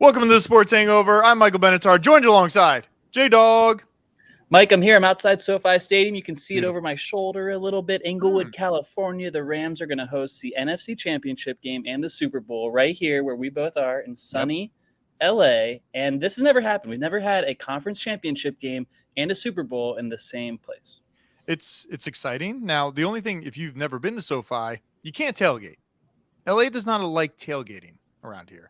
Welcome to the Sports Hangover. I'm Michael Benatar, joined alongside J-Dog. Mike, I'm here. I'm outside SoFi Stadium. You can see it over my shoulder a little bit. Inglewood, Hmm. California. The Rams are going to host the NFC Championship game and the Super Bowl right here where we both are in sunny LA. And this has never happened. We've never had a conference championship game and a Super Bowl in the same place. It's exciting. Now, the only thing, if you've never been to SoFi, you can't tailgate. LA does not like tailgating around here.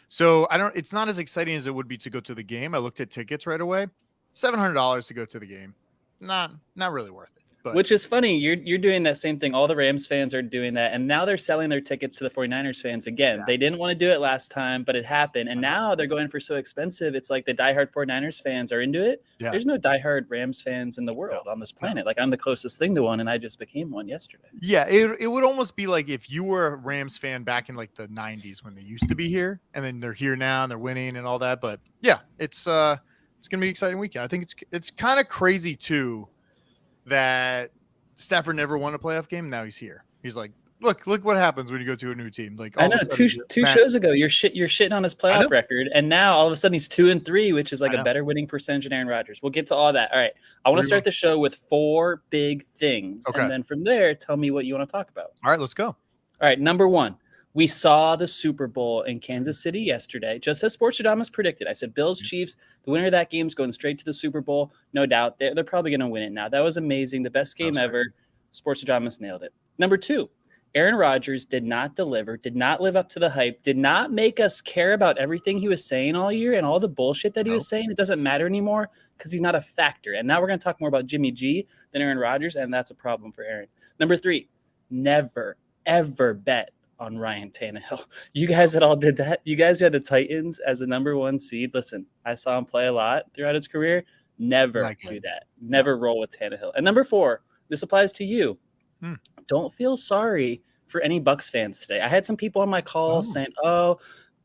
So it's not as exciting as it would be to go to the game. I looked at tickets right away. $700 to go to the game. Not really worth it. But which is funny. You're doing that same thing. All the Rams fans are doing that. And now they're selling their tickets to the 49ers fans again. Yeah. They didn't want to do it last time, but it happened. And now they're going for so expensive. It's like the diehard 49ers fans are into it. Yeah. There's no diehard Rams fans in the world on this planet. Like I'm the closest thing to one, and I just became one yesterday. Yeah, it would almost be like if you were a Rams fan back in like the 90s when they used to be here, and then they're here now and they're winning and all that. But yeah, it's gonna be an exciting weekend. I think it's kind of crazy too that Stafford never won a playoff game. Now he's here. He's like, look what happens when you go to a new team. Like I know two shows ago, you're shitting on his playoff record, and now all of a sudden he's 2-3, which is like a better winning percentage than Aaron Rodgers. We'll get to all that. All right, I want to start the show with 4 big things, and then from there, tell me what you want to talk about. All right, let's go. All right, number 1. We saw the Super Bowl in Kansas City yesterday, just as Sportsadamus predicted. I said Bills, Chiefs, the winner of that game is going straight to the Super Bowl. No doubt. They're probably going to win it now. That was amazing. The best game ever. Sportsadamus nailed it. Number 2, Aaron Rodgers did not deliver, did not live up to the hype, did not make us care about everything he was saying all year and all the bullshit that he was saying. It doesn't matter anymore because he's not a factor. And now we're going to talk more about Jimmy G than Aaron Rodgers, and that's a problem for Aaron. Number 3, never, ever bet on Ryan Tannehill. You guys that all did that. You guys who had the Titans as a number 1 seed. Listen, I saw him play a lot throughout his career. Never do that. Never roll with Tannehill. And number 4, this applies to you. Don't feel sorry for any Bucs fans today. I had some people on my call saying, "Oh,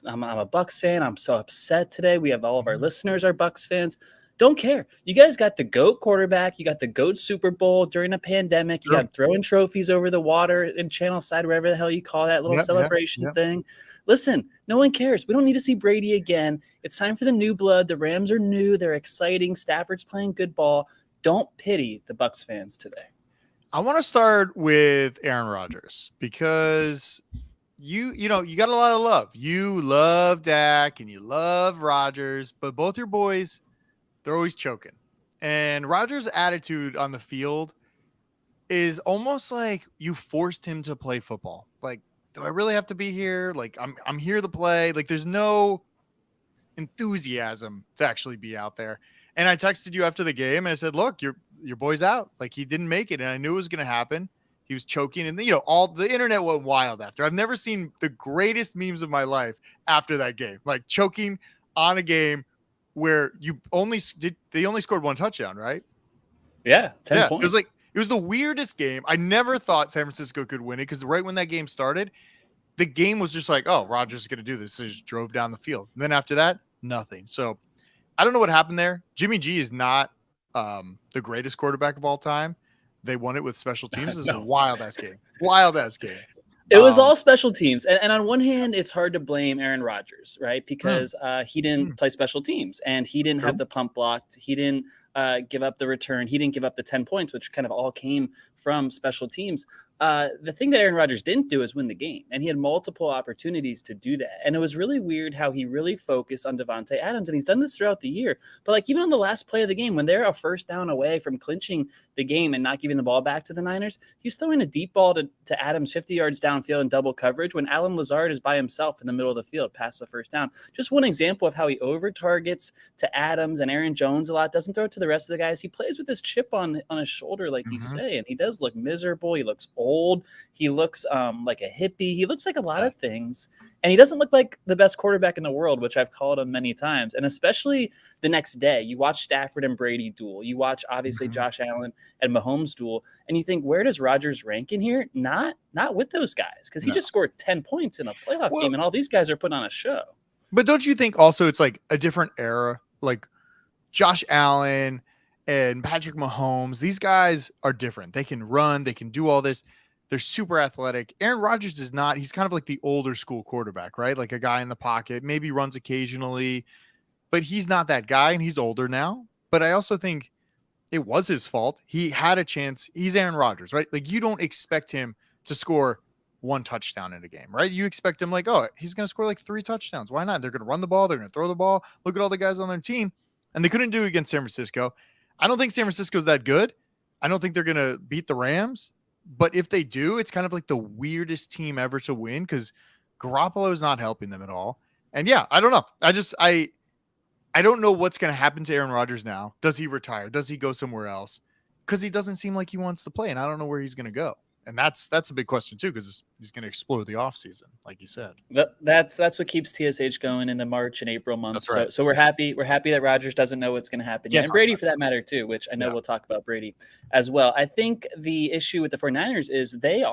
I'm a Bucs fan. I'm so upset today. We have all of our listeners are Bucs fans." Don't care. You guys got the GOAT quarterback. You got the GOAT Super Bowl during a pandemic. You got throwing trophies over the water in Channel Side, wherever the hell you call that little celebration thing. Listen, no one cares. We don't need to see Brady again. It's time for the new blood. The Rams are new. They're exciting. Stafford's playing good ball. Don't pity the Bucs fans today. I want to start with Aaron Rodgers because you got a lot of love. You love Dak and you love Rodgers, but both your boys, they're always choking. And Rodgers' attitude on the field is almost like you forced him to play football. Like, do I really have to be here? Like, I'm here to play. Like, there's no enthusiasm to actually be out there. And I texted you after the game and I said, look, your boy's out. Like, he didn't make it. And I knew it was going to happen. He was choking. And, all the internet went wild after. I've never seen the greatest memes of my life after that game. Like, choking on a game where they only scored 1 touchdown, right? Yeah, 10 points. It was the weirdest game. I never thought San Francisco could win it because right when that game started, the game was just like, oh, Rodgers is going to do this. So he just drove down the field. And then after that, nothing. So I don't know what happened there. Jimmy G is not the greatest quarterback of all time. They won it with special teams. This is a wild-ass game. Wild-ass game. It was all special teams. And on one hand, it's hard to blame Aaron Rodgers, right? Because he didn't play special teams and he didn't have the pump blocked. He didn't give up the return. He didn't give up the 10 points, which kind of all came from special teams. The thing that Aaron Rodgers didn't do is win the game, and he had multiple opportunities to do that. And it was really weird how he really focused on Devontae Adams, and he's done this throughout the year. But like even on the last play of the game, when they're a first down away from clinching the game and not giving the ball back to the Niners, he's throwing a deep ball to Adams 50 yards downfield in double coverage when Alan Lazard is by himself in the middle of the field past the first down. Just one example of how he over targets to Adams and Aaron Jones a lot, doesn't throw it to the rest of the guys. He plays with this chip on his shoulder, like you say, and he does look miserable. He looks old. He looks like a hippie. He looks like a lot of things. And he doesn't look like the best quarterback in the world, which I've called him many times. And especially the next day, you watch Stafford and Brady duel. You watch, obviously, Josh Allen and Mahomes duel. And you think, where does Rodgers rank in here? Not with those guys, because he just scored 10 points in a playoff game, and all these guys are putting on a show. But don't you think also it's like a different era? Like Josh Allen and Patrick Mahomes, these guys are different. They can run. They can do all this. They're super athletic. Aaron Rodgers is not. He's kind of like the older school quarterback, right? Like a guy in the pocket, maybe runs occasionally, but he's not that guy, and he's older now. But I also think it was his fault. He had a chance. He's Aaron Rodgers, right? Like you don't expect him to score one touchdown in a game, right? You expect him like, oh, he's going to score like 3 touchdowns. Why not? They're going to run the ball. They're going to throw the ball. Look at all the guys on their team. And they couldn't do it against San Francisco. I don't think San Francisco's that good. I don't think they're going to beat the Rams. But if they do, it's kind of like the weirdest team ever to win because Garoppolo is not helping them at all. And yeah, I don't know. I don't know what's going to happen to Aaron Rodgers now. Does he retire? Does he go somewhere else? Because he doesn't seem like he wants to play, and I don't know where he's going to go. And that's a big question too, because he's going to explode the offseason, like you said. That's what keeps TSH going in the March and April months. That's right. So we're happy that Rodgers doesn't know what's going to happen yet. And Brady, for that matter, too, which I know we'll talk about Brady as well. I think the issue with the 49ers is they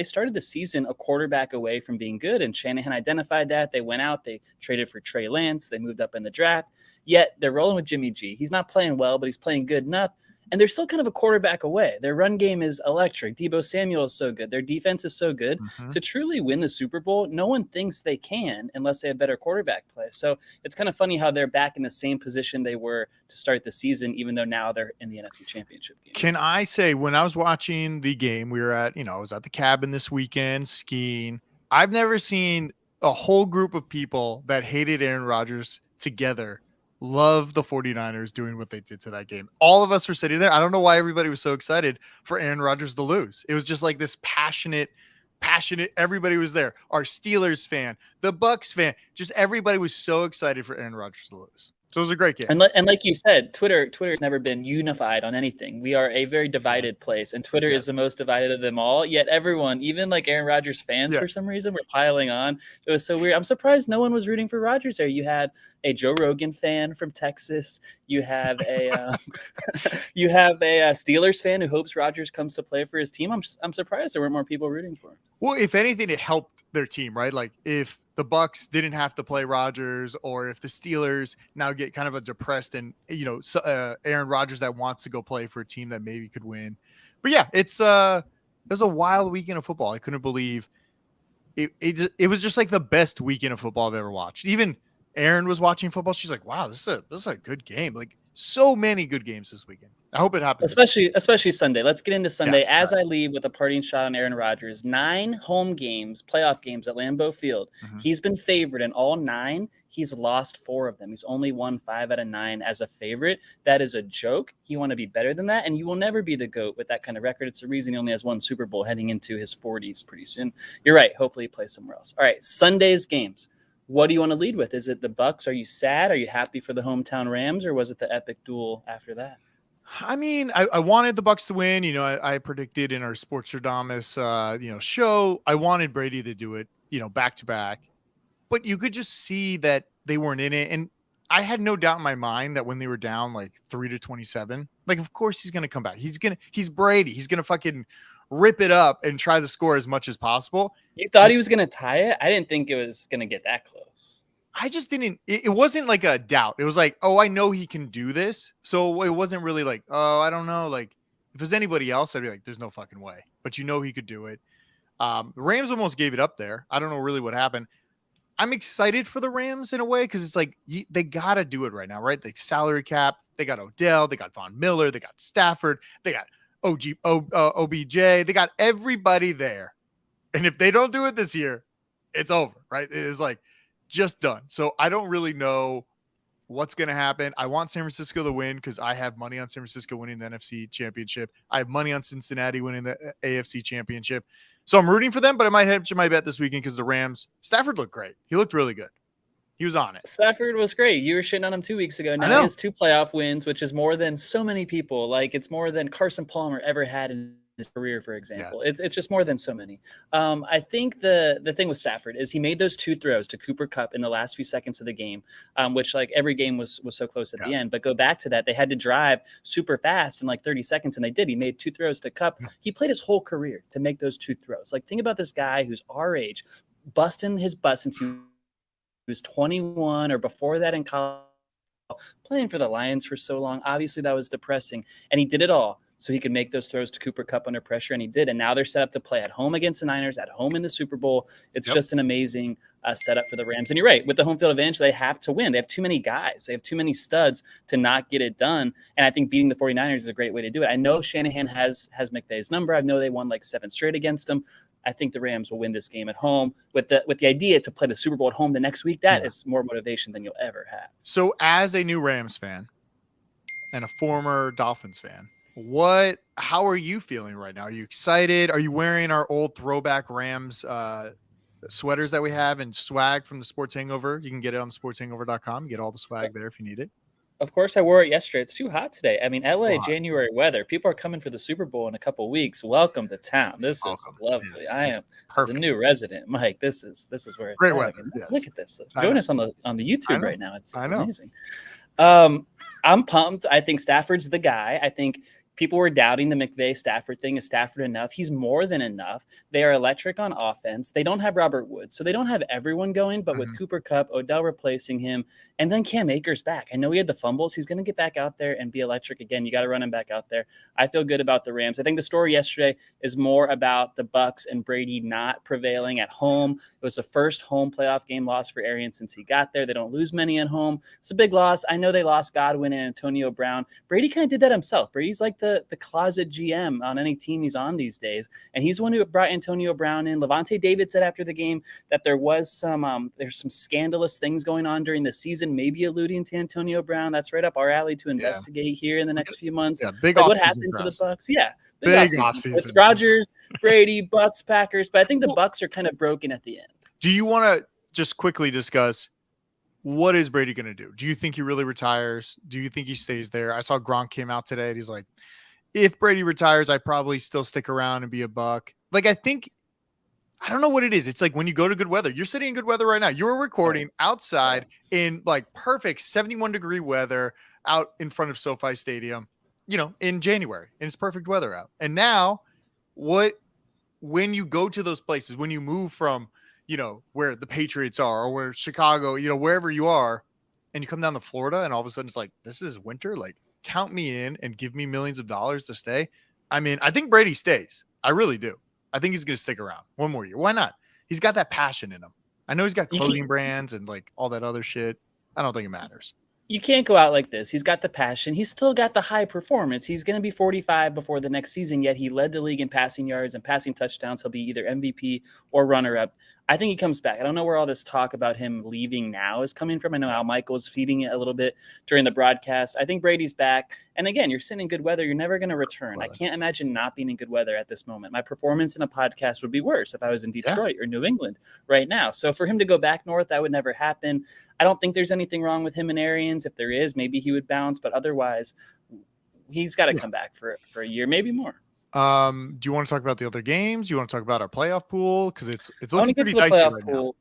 started the season a quarterback away from being good, and Shanahan identified that. They went out, they traded for Trey Lance, they moved up in the draft. Yet they're rolling with Jimmy G. He's not playing well, but he's playing good enough. And they're still kind of a quarterback away. Their run game is electric. Deebo Samuel is so good. Their defense is so good. Mm-hmm. To truly win the Super Bowl, no one thinks they can unless they have better quarterback play. So it's kind of funny how they're back in the same position they were to start the season, even though now they're in the NFC Championship game. Can I say, when I was watching the game, we were at, I was at the cabin this weekend skiing. I've never seen a whole group of people that hated Aaron Rodgers together love the 49ers doing what they did to that game. All of us were sitting there. I don't know why everybody was so excited for Aaron Rodgers to lose. It was just like this passionate, everybody was there. Our Steelers fan, the Bucks fan, just everybody was so excited for Aaron Rodgers to lose. So it was a great game. And like you said, Twitter has never been unified on anything. We are a very divided place, and Twitter is the most divided of them all. Yet everyone, even like Aaron Rodgers fans, for some reason, were piling on. It was so weird. I'm surprised no one was rooting for Rodgers there. You had a Joe Rogan fan from Texas. You have a Steelers fan who hopes Rodgers comes to play for his team. I'm surprised there weren't more people rooting for him. Well, if anything, it helped their team, right? Like if the Bucks didn't have to play Rodgers, or if the Steelers now get kind of a depressed and Aaron Rodgers that wants to go play for a team that maybe could win. But yeah, it was a wild weekend of football. I couldn't believe it was just like the best weekend of football I've ever watched. Even Erin was watching football. She's like, wow, this is a good game. Like so many good games this weekend. I hope it happens. Especially Sunday. Let's get into Sunday. As I leave with a parting shot on Aaron Rodgers, 9 home games, playoff games at Lambeau Field. Mm-hmm. He's been favored in all 9. He's lost 4 of them. He's only won 5 out of 9 as a favorite. That is a joke. You want to be better than that, and you will never be the GOAT with that kind of record. It's the reason he only has 1 Super Bowl heading into his 40s pretty soon. You're right. Hopefully he plays somewhere else. All right, Sunday's games. What do you want to lead with? Is it the Bucks? Are you sad? Are you happy for the hometown Rams, or was it the epic duel after that? I mean, I wanted the Bucks to win. I predicted in our Sportstradamus, show, I wanted Brady to do it, back to back. But you could just see that they weren't in it. And I had no doubt in my mind that when they were down like 3-27, like, of course he's going to come back. He's Brady. He's going to fucking rip it up and try to score as much as possible. You thought he was going to tie it? I didn't think it was going to get that close. I just didn't. It wasn't like a doubt. It was like, oh, I know he can do this. So it wasn't really like, oh, I don't know. Like if it was anybody else, I'd be like, there's no fucking way. But he could do it. The Rams almost gave it up there. I don't know really what happened. I'm excited for the Rams in a way because it's like they got to do it right now, right? The salary cap. They got Odell. They got Von Miller. They got Stafford. They got OBJ. They got everybody there. And if they don't do it this year, it's over, right? It is like just done. So I don't really know what's going to happen. I want San Francisco to win because I have money on San Francisco winning the NFC Championship. I have money on Cincinnati winning the AFC Championship. So I'm rooting for them, but I might hedge my bet this weekend because the Rams, Stafford looked great. He looked really good. He was on it. Stafford was great. You were shitting on him 2 weeks ago. Now he has 2 playoff wins, which is more than so many people. Like it's more than Carson Palmer ever had in his career, for example. Yeah. It's just more than so many. I think the thing with Stafford is he made those 2 throws to Cooper Kupp in the last few seconds of the game, which like every game was so close at the end. But go back to that, they had to drive super fast in like 30 seconds, and they did. He made 2 throws to Kupp. He played his whole career to make those 2 throws. Like think about this guy who's our age, busting his butt since he was 21 or before that in college, playing for the Lions for so long. Obviously, that was depressing, and he did it all so he could make those throws to Cooper Kupp under pressure, and he did. And now they're set up to play at home against the Niners, at home in the Super Bowl. It's just an amazing setup for the Rams. And you're right, with the home field advantage, they have to win. They have too many guys. They have too many studs to not get it done. And I think beating the 49ers is a great way to do it. I know Shanahan has McVay's number. I know they won like 7 straight against him. I think the Rams will win this game at home with the idea to play the Super Bowl at home the next week. That is more motivation than you'll ever have. So as a new Rams fan and a former Dolphins fan, how are you feeling right now? Are you excited? Are you wearing our old throwback Rams sweaters that we have and swag from the Sports Hangover? You can get it on sportshangover.com. Get all the swag there if you need it. Of course, I wore it yesterday. It's too hot today. I mean, LA January weather. People are coming for the Super Bowl in a couple of weeks. Welcome to town. This is lovely. I am as a new resident, Mike. This is where it's great weather. Yes. Look at this. Join us on the YouTube right now. It's amazing. I'm pumped. I think Stafford's the guy. I think people were doubting the McVay Stafford thing. Is Stafford enough? He's more than enough. They are electric on offense. They don't have Robert Woods, so they don't have everyone going. But with Cooper Kupp, Odell replacing him, and then Cam Akers back. I know he had the fumbles. He's going to get back out there and be electric again. You got to run him back out there. I feel good about the Rams. I think the story yesterday is more about the Bucs and Brady not prevailing at home. It was the first home playoff game loss for Arians since he got there. They don't lose many at home. It's a big loss. I know they lost Godwin and Antonio Brown. Brady kind of did that himself. Brady's like the closet GM on any team he's on these days. And he's the one who brought Antonio Brown in. Levante David said after the game that there was there's some scandalous things going on during the season, maybe alluding to Antonio Brown. That's right up our alley to investigate here in the next few months. Yeah, big what happened to the Bucs? Yeah. Big offseason. With Rodgers, Brady, Bucs, Packers. But I think the Bucs are kind of broken at the end. Do you want to just quickly discuss what is Brady going to do? Do you think he really retires? Do you think he stays there? I saw Gronk came out today and he's like, if Brady retires, I probably still stick around and be a Buck. Like, I don't know what it is. It's like when you go to good weather, you're sitting in good weather right now. You were recording outside in like perfect 71-degree weather out in front of SoFi Stadium, in January, and it's perfect weather out. And now when you go to those places, when you move from, where the Patriots are or where Chicago, wherever you are, and you come down to Florida and all of a sudden it's like, this is winter. Like, count me in and give me millions of dollars to stay. I mean, I think Brady stays. I really do. I think he's going to stick around one more year. Why not? He's got that passion in him. I know he's got clothing brands and like all that other shit. I don't think it matters. You can't go out like this. He's got the passion. He's still got the high performance. He's going to be 45 before the next season, yet he led the league in passing yards and passing touchdowns. He'll be either MVP or runner-up. I think he comes back. I don't know where all this talk about him leaving now is coming from. I know Al Michaels feeding it a little bit during the broadcast. I think Brady's back. And again, you're sitting in good weather. You're never going to return. I can't imagine not being in good weather at this moment. My performance in a podcast would be worse if I was in Detroit or New England right now. So for him to go back north, that would never happen. I don't think there's anything wrong with him and Arians. If there is, maybe he would bounce. But otherwise, he's got to come back for a year, maybe more. Do you want to talk about the other games? Do you want to talk about our playoff pool? Because it's looking pretty dicey right now.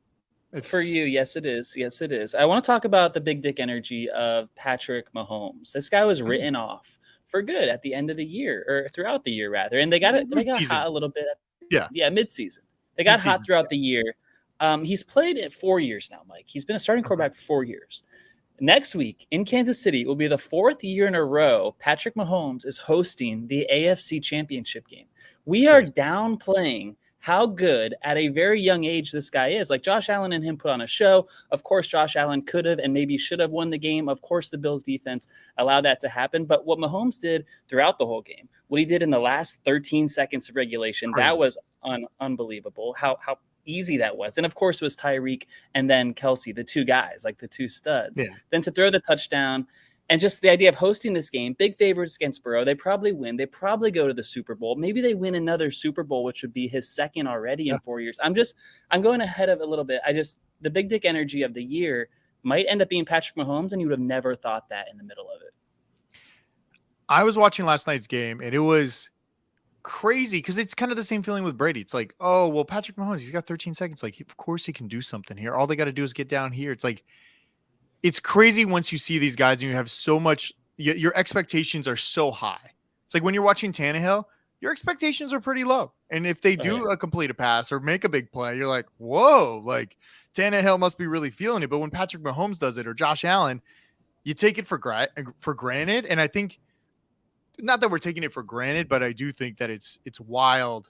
For you, yes, it is. Yes, it is. I want to talk about the big dick energy of Patrick Mahomes. This guy was written off for good at the end of the year, or throughout the year, rather. And they got hot a little bit. Yeah, mid-season. They got hot throughout the year. He's played it 4 years now, Mike. He's been a starting quarterback for 4 years. Next week in Kansas City will be the 4th year in a row Patrick Mahomes is hosting the AFC Championship game. We are downplaying how good at a very young age this guy is. Like Josh Allen and him put on a show. Of course, Josh Allen could have and maybe should have won the game. Of course, the Bills defense allowed that to happen. But what Mahomes did throughout the whole game, what he did in the last 13 seconds of regulation, that was unbelievable. How easy that was. And of course it was Tyreek and then Kelsey, the two guys, like the two studs. Then to throw the touchdown and just the idea of hosting this game, big favorites against Burrow. They probably win. They probably go to the Super Bowl. Maybe they win another Super Bowl, which would be his second already in 4 years. I'm going ahead of a little bit. The big dick energy of the year might end up being Patrick Mahomes, and you would have never thought that in the middle of it. I was watching last night's game and it was crazy because it's kind of the same feeling with Brady. It's like, oh, well, Patrick Mahomes, he's got 13 seconds. Like, of course he can do something here. All they got to do is get down here. It's like, it's crazy once you see these guys and you have so much, your expectations are so high. It's like when you're watching Tannehill, your expectations are pretty low. And if they do complete a pass or make a big play, you're like, whoa, like Tannehill must be really feeling it. But when Patrick Mahomes does it or Josh Allen, you take it for granted. And I think not that we're taking it for granted, but I do think that it's wild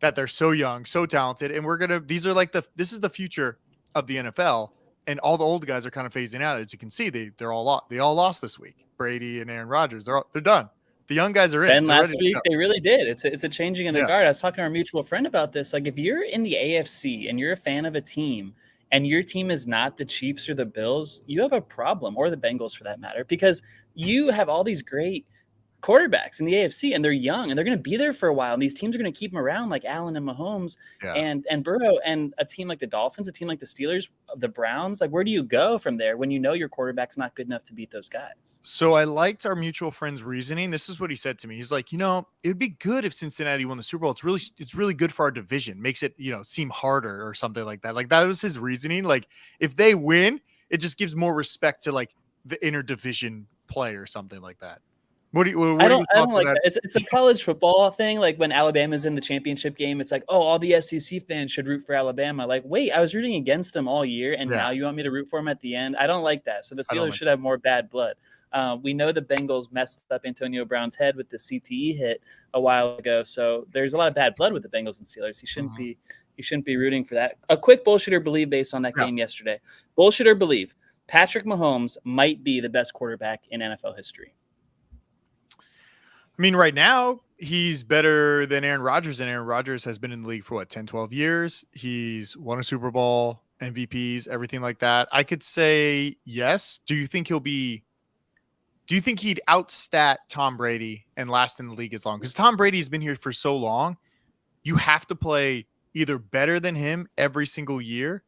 that they're so young, so talented, and these are like this is the future of the NFL, and all the old guys are kind of phasing out. As you can see, they all lost this week. Brady and Aaron Rodgers, they're done. The young guys are in. Ben They're last ready to week, go. they really did. It's a changing in the Yeah. guard. I was talking to our mutual friend about this. Like, if you're in the AFC and you're a fan of a team and your team is not the Chiefs or the Bills, you have a problem, or the Bengals for that matter, because you have all these great quarterbacks in the AFC and they're young and they're going to be there for a while. And these teams are going to keep them around, like Allen and Mahomes and Burrow, and a team like the Dolphins, a team like the Steelers, the Browns. Like, where do you go from there when you know your quarterback's not good enough to beat those guys? So I liked our mutual friend's reasoning. This is what he said to me. He's like, it'd be good if Cincinnati won the Super Bowl. It's really good for our division. Makes it, seem harder or something like that. Like, that was his reasoning. Like, if they win, it just gives more respect to like the interdivision play or something like that. What I don't like that. It's a college football thing. Like, when Alabama's in the championship game, it's like, oh, all the SEC fans should root for Alabama. Like, wait, I was rooting against them all year, and now you want me to root for them at the end? I don't like that. So the Steelers should have more bad blood. We know the Bengals messed up Antonio Brown's head with the CTE hit a while ago, so there's a lot of bad blood with the Bengals and Steelers. He shouldn't be rooting for that. A quick bullshit or believe based on that game yesterday. Bullshit or believe, Patrick Mahomes might be the best quarterback in NFL history. I mean, right now, he's better than Aaron Rodgers, and Aaron Rodgers has been in the league for 10, 12 years. He's won a Super Bowl, MVPs, everything like that. I could say yes. Do you think he'd outstat Tom Brady and last in the league as long? Because Tom Brady's been here for so long. You have to play either better than him every single year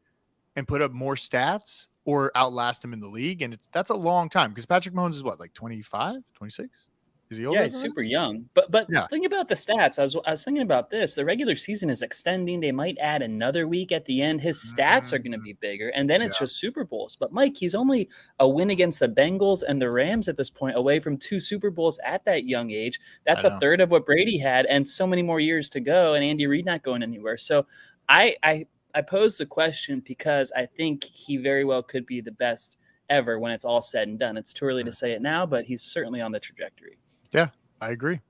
and put up more stats, or outlast him in the league. And that's a long time, because Patrick Mahomes is what, like 25, 26? Is he older? Yeah, he's super young. But think about the stats. I was thinking about this. The regular season is extending. They might add another week at the end. His stats are going to be bigger, and then it's just Super Bowls. But Mike, he's only a win against the Bengals and the Rams at this point away from 2 Super Bowls at that young age. That's a third of what Brady had, and so many more years to go, and Andy Reid not going anywhere. So I pose the question because I think he very well could be the best ever when it's all said and done. It's too early to say it now, but he's certainly on the trajectory. Yeah, I agree.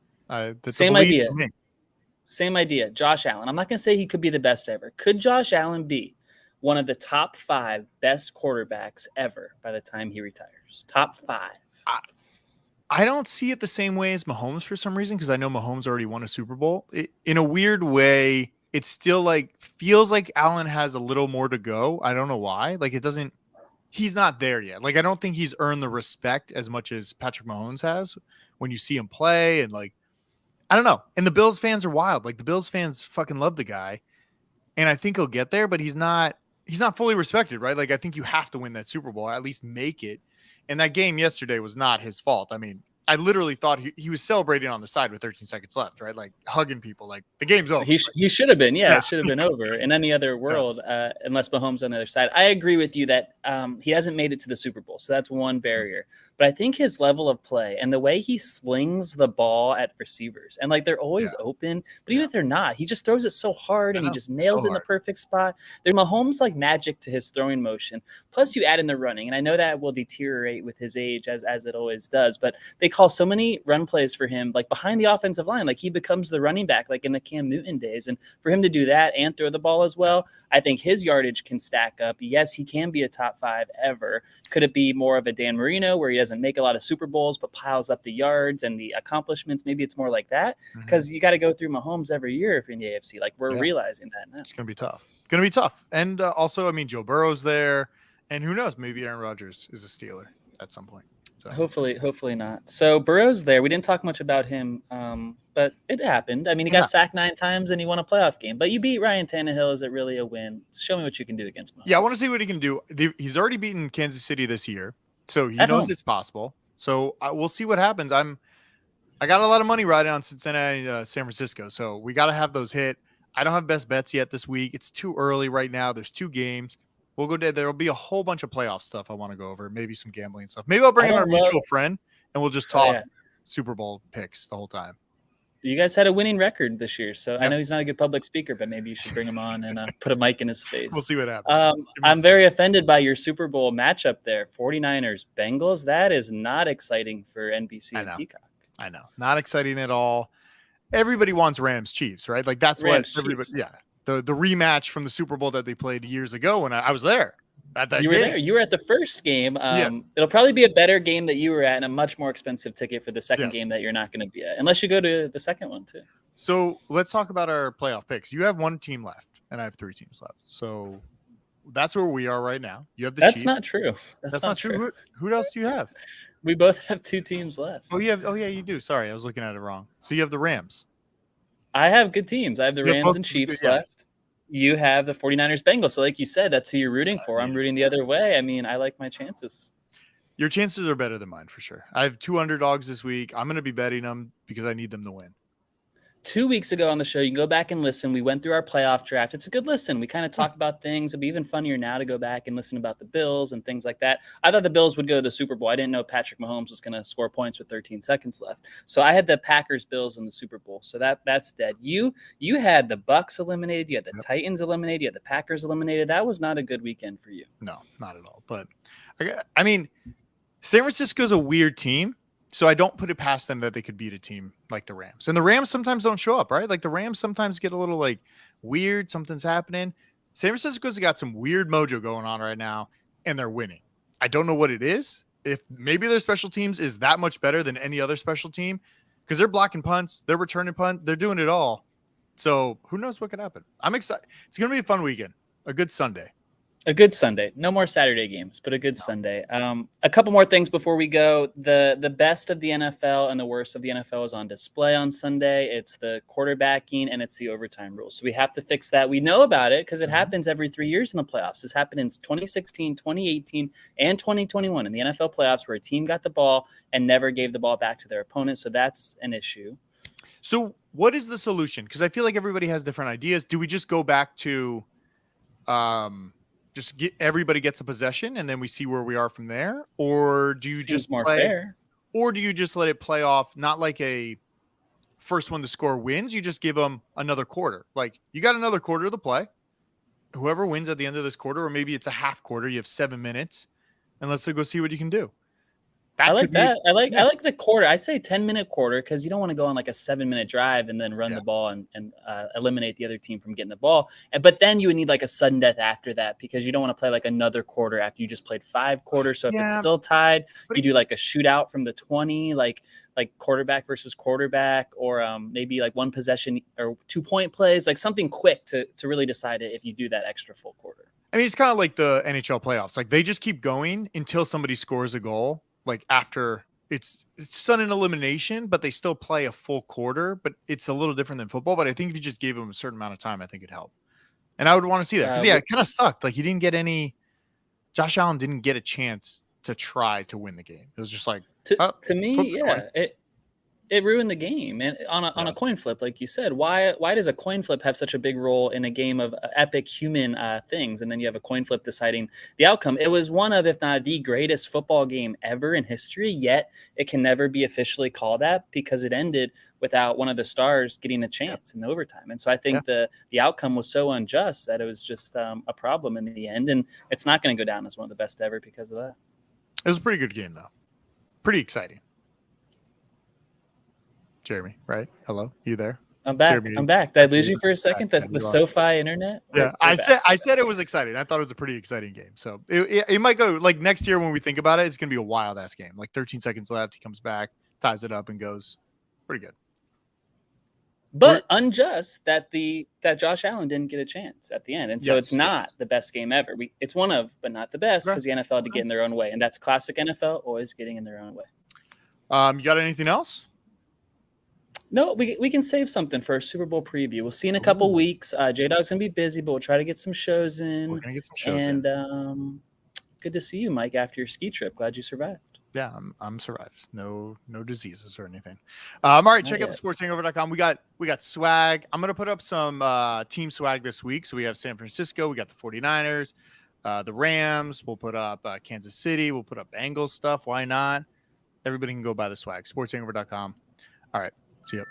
Same idea. Same idea. Josh Allen. I'm not going to say he could be the best ever. Could Josh Allen be one of the top 5 best quarterbacks ever by the time he retires? Top 5. I don't see it the same way as Mahomes for some reason, because I know Mahomes already won a Super Bowl. In a weird way, it still feels like Allen has a little more to go. I don't know why. Like, he's not there yet. Like, I don't think he's earned the respect as much as Patrick Mahomes has when you see him play. And I don't know. And the Bills fans are wild. Like, the Bills fans fucking love the guy, and I think he'll get there, but he's not fully respected, right? Like, I think you have to win that Super Bowl, or at least make it. And that game yesterday was not his fault. I mean, I literally thought he was celebrating on the side with 13 seconds left, right? Like, hugging people, like the game's over. He should have been, it should have been over in any other world, unless Mahomes on the other side. I agree with you that he hasn't made it to the Super Bowl, so that's one barrier. But I think his level of play and the way he slings the ball at receivers, and they're always open, but even if they're not, he just throws it so hard and he just nails it in the perfect spot. There's Mahomes like magic to his throwing motion. Plus, you add in the running, and I know that will deteriorate with his age, as it always does. But they call so many run plays for him, like behind the offensive line, like he becomes the running back, like in the Cam Newton days. And for him to do that and throw the ball as well, I think his yardage can stack up. Yes, he can be a top 5 ever. Could it be more of a Dan Marino, where he doesn't make a lot of Super Bowls but piles up the yards and the accomplishments? Maybe it's more like that, because you got to go through Mahomes every year if you're in the AFC. Like, we're realizing that now. It's gonna be tough. And also, I mean, Joe Burrow's there, and who knows, maybe Aaron Rodgers is a Steeler at some point. So hopefully not. So Burrow's there. We didn't talk much about him, but it happened. I mean, he got sacked 9 times and he won a playoff game. But you beat Ryan Tannehill. Is it really a win? Show me what you can do against Mahomes. Yeah, I want to see what he can do. He's already beaten Kansas City this year, so he knows it's possible. So we'll see what happens. I got a lot of money riding on Cincinnati, San Francisco, so we got to have those hit. I don't have best bets yet this week. It's too early right now. There's 2 games. We'll go there. There'll be a whole bunch of playoff stuff I want to go over. Maybe some gambling stuff. Maybe I'll bring in our mutual friend and we'll just talk Super Bowl picks the whole time. You guys had a winning record this year, so I know he's not a good public speaker, but maybe you should bring him on and put a mic in his face. We'll see what happens. I'm very offended by your Super Bowl matchup there. 49ers, Bengals. That is not exciting for NBC and Peacock. I know. Not exciting at all. Everybody wants Rams Chiefs, right? Like that's what Rams everybody. Chiefs. Yeah, the rematch from the Super Bowl that they played years ago when I was there at that You were game. there. You were at the first game. Yes. It'll probably be a better game that you were at and a much more expensive ticket for the second Yes. game that you're not going to be at, unless you go to the second one too. So let's talk about our playoff picks. You have one team left, and I have 3 teams left. So that's where we are right now. You have the That's Chiefs. not true. That's not true. Who else do you have? We both have 2 teams left. Oh, you have. Oh, yeah, you do. Sorry, I was looking at it wrong. So you have the Rams. I have good teams. I have the You have Rams both- and Chiefs yeah. left. You have the 49ers Bengals. So like you said, that's who you're rooting for. I'm rooting the other way. I mean, I like my chances. Your chances are better than mine for sure. I have 2 underdogs this week. I'm going to be betting them because I need them to win. 2 weeks ago on the show, you can go back and listen. We went through our playoff draft. It's a good listen. We kind of talk about things. It'd be even funnier now to go back and listen about the Bills and things like that. I thought the Bills would go to the Super Bowl. I didn't know Patrick Mahomes was going to score points with 13 seconds left. So I had the Packers Bills in the Super Bowl. So that's dead. You had the Bucks eliminated. You had the Titans eliminated. You had the Packers eliminated. That was not a good weekend for you. No, not at all. But I mean, San Francisco's a weird team. So I don't put it past them that they could beat a team like the Rams. And the Rams sometimes don't show up, right? Like the Rams sometimes get a little like weird. Something's happening. San Francisco's got some weird mojo going on right now, and they're winning. I don't know what it is. If maybe their special teams is that much better than any other special team because they're blocking punts, they're returning punt, they're doing it all. So who knows what could happen? I'm excited. It's going to be a fun weekend, a good Sunday. A good Sunday. No more Saturday games, but a good Sunday. A couple more things before we go. The best of the NFL and the worst of the NFL is on display on Sunday. It's the quarterbacking and it's the overtime rules. So we have to fix that. We know about it because it happens every 3 years in the playoffs. This happened in 2016, 2018, and 2021 in the NFL playoffs where a team got the ball and never gave the ball back to their opponent. So that's an issue. So what is the solution? Because I feel like everybody has different ideas. Do we just go back to just everybody gets a possession and then we see where we are from there? Or do you just more play, fair? Or do you just let it play off? Not like a first one to score wins. You just give them another quarter. Like you got another quarter to play. Whoever wins at the end of this quarter, or maybe it's a half quarter, you have 7 minutes and let's go see what you can do. I like that. I like the quarter. I say 10-minute quarter because you don't want to go on like a 7-minute drive and then run the ball and eliminate the other team from getting the ball. But then you would need like a sudden death after that because you don't want to play like another quarter after you just played 5 quarters. So if it's still tied, you do like a shootout from the 20, like quarterback versus quarterback, or maybe like 1 possession or 2-point plays, like something quick to really decide it if you do that extra full quarter. I mean, it's kind of like the NHL playoffs. Like they just keep going until somebody scores a goal. Like after it's sudden elimination, but they still play a full quarter, but it's a little different than football. But I think if you just gave them a certain amount of time, I think it'd help. And I would want to see that because it kind of sucked. Like Josh Allen didn't get a chance to try to win the game. It was just like to me, it ruined the game. And on a coin flip, like you said, why does a coin flip have such a big role in a game of epic human things? And then you have a coin flip deciding the outcome. It was one of, if not the greatest football game ever in history, yet it can never be officially called that because it ended without one of the stars getting a chance in overtime. And so I think the outcome was so unjust that it was just a problem in the end. And it's not going to go down as one of the best ever because of that. It was a pretty good game, though. Pretty exciting. Jeremy, right? Hello, you there? I'm back. Jeremy, I'm back. Did I lose you for a second? The SoFi internet? Yeah, I said it was exciting. I thought it was a pretty exciting game. So it might go like next year when we think about it, it's gonna be a wild ass game. Like 13 seconds left, he comes back, ties it up, and goes pretty good. But unjust that Josh Allen didn't get a chance at the end, and so it's not the best game ever. It's one of, but not the best because the NFL had to get in their own way, and that's classic NFL, always getting in their own way. You got anything else? No, we can save something for a Super Bowl preview. We'll see in a couple weeks. J-Dog's going to be busy, but we'll try to get some shows in. We're going to get some shows in. Good to see you, Mike, after your ski trip. Glad you survived. Yeah, I'm survived. No diseases or anything. All right, check out the sportshangover.com. We got swag. I'm going to put up some team swag this week. So we have San Francisco. We got the 49ers, the Rams. We'll put up Kansas City. We'll put up Bengals stuff. Why not? Everybody can go buy the swag. Sportshangover.com. All right. See you.